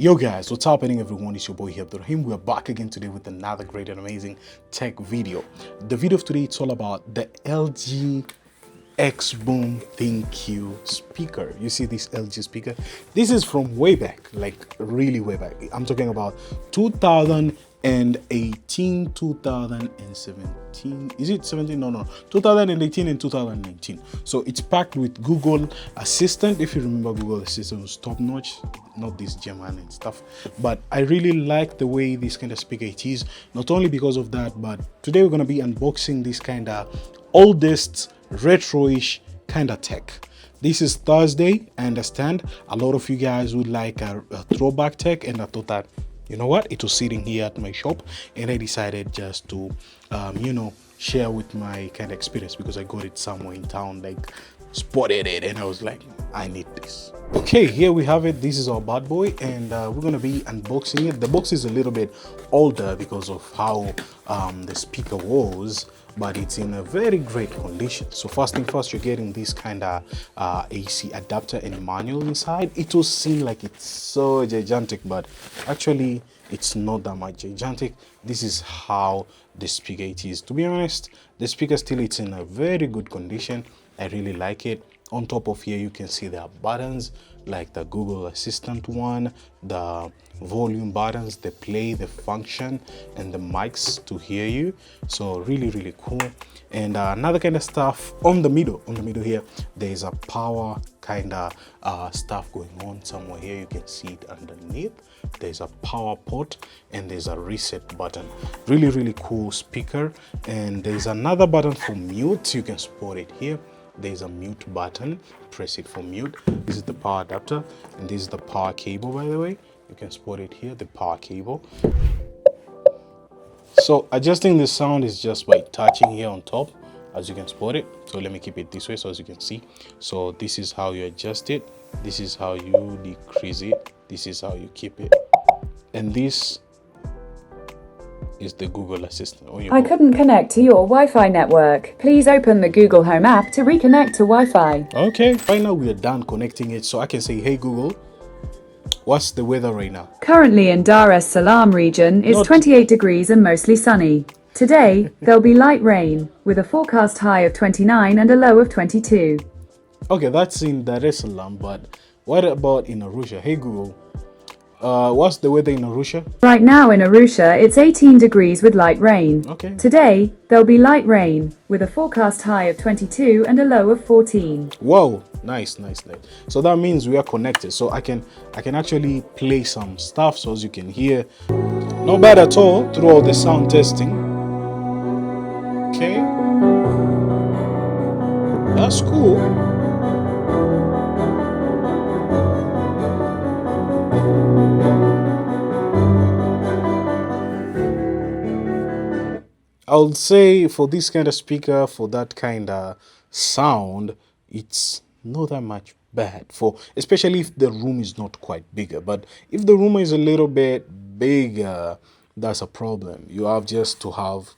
Yo guys, what's happening everyone? It's your boy here, Abdurrahim. We're back again today with another great and amazing tech video. The video of today, it's all about the LG XBOOM ThinQ speaker. You see this LG speaker? This is from way back, like really way back. I'm talking about 2018, 2017. Is it 17? No, 2018 and 2019. So it's packed with Google Assistant. If you remember, Google Assistant was top notch, not this German and stuff. But I really like the way this kind of speaker it is. Not only because of that, but today we're going to be unboxing this kind of oldest retro-ish kind of tech. This is Thursday. I understand a lot of you guys would like a throwback tech, and I thought that, you know what, it was sitting here at my shop and I decided just to share with my kind of experience, because I got it somewhere in town, like spotted it and I was like, I need this. Okay, here we have it. This is our bad boy, and we're gonna be unboxing it. The box is a little bit older because of how the speaker was, but it's in a very great condition. So first thing first, you're getting this kind of AC adapter and manual inside. It will seem like it's so gigantic, but actually it's not that much gigantic. This is how the speaker it is. To be honest, the speaker still, it's in a very good condition. I really like it. On top of here, you can see there are buttons like the Google Assistant one, the volume buttons, the play, the function, and the mics to hear you. So really cool. And another kind of stuff on the middle here, there's a power kind of stuff going on somewhere here. You can see it underneath. There's a power port and there's a reset button. Really cool speaker. And there's another button for mute. You can spot it here. There's a mute button. Press it for mute. This is the power adapter, and this is the power cable, by the way. You can spot it here, the power cable. So adjusting the sound is just by touching here on top, as you can spot it. So let me keep it this way so as you can see. So this is how you adjust it. This is how you decrease it. This is how you keep it. And this is the Google Assistant. I couldn't connect to your Wi-Fi network. Please open the Google Home app to reconnect to Wi-Fi. Okay, right now we are done connecting it, so I can say, hey Google, what's the weather right now? Currently in Dar es Salaam region is 28 degrees and mostly sunny. Today, there'll be light rain, with a forecast high of 29 and a low of 22. Okay, that's in Dar es Salaam, but what about in Arusha? Hey Google, what's the weather in Arusha? Right now in Arusha, it's 18 degrees with light rain. Okay. Today, there'll be light rain, with a forecast high of 22 and a low of 14. Whoa, nice. So that means we are connected. So I can actually play some stuff, so as you can hear, not bad at all through all the sound testing. Okay, that's cool. I would say for this kind of speaker, for that kind of sound, it's not that much bad, for especially if the room is not quite bigger. But if the room is a little bit bigger, that's a problem. You have just to have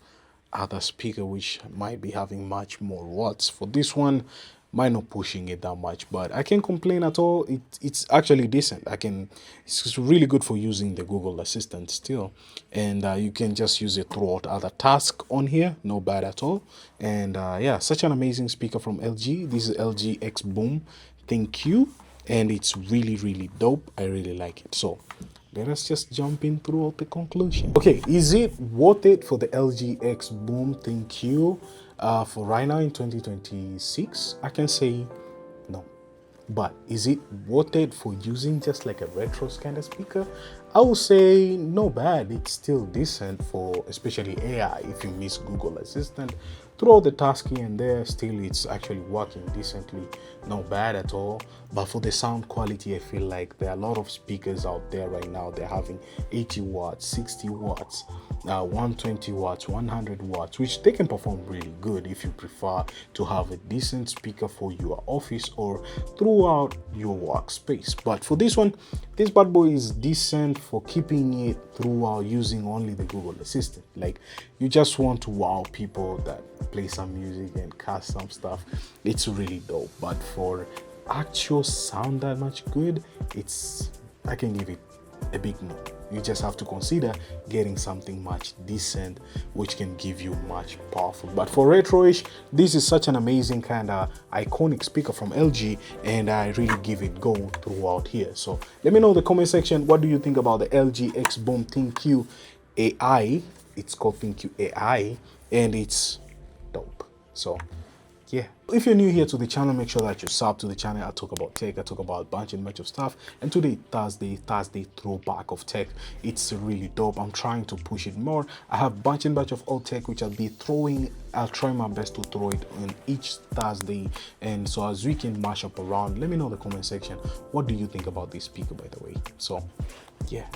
other speaker which might be having much more watts. For this one, might not pushing it that much, but I can't complain at all. It's actually decent. It's really good for using the Google Assistant still, and you can just use it throughout other tasks on here. No bad at all. And yeah, such an amazing speaker from LG. This is LG XBOOM ThinQ, and it's really dope. I really like it. So let us just jump in throughout the conclusion. Okay, is it worth it for the LG XBOOM ThinQ? For right now in 2026, I can say no. But is it worth it for using just like a retro kind of speaker? I would say no bad. It's still decent for especially AI. If you miss Google Assistant, throughout the task here and there, still it's actually working decently. Not bad at all. But for the sound quality, I feel like there are a lot of speakers out there right now. They're having 80 watts, 60 watts, 120 watts, 100 watts, which they can perform really good if you prefer to have a decent speaker for your office or throughout your workspace. But for this one, this bad boy is decent for keeping it throughout using only the Google Assistant. Like, you just want to wow people that play some music and cast some stuff. It's really dope. But for actual sound that much good, I can give it a big no. You just have to consider getting something much decent, which can give you much powerful. But for retroish, this is such an amazing kind of iconic speaker from LG, and I really give it go throughout here. So let me know in the comment section, what do you think about the LG XBOOM ThinQ AI? It's called ThinQ AI, and it's dope. So yeah, if you're new here to the channel, make sure that you sub to the channel. I talk about tech, I talk about a bunch of stuff, and today Thursday throwback of tech. It's really dope. I'm trying to push it more. I have bunch of old tech which I'll try my best to throw it on each Thursday, and so as we can mash up around. Let me know in the comment section, what do you think about this speaker, by the way? So yeah.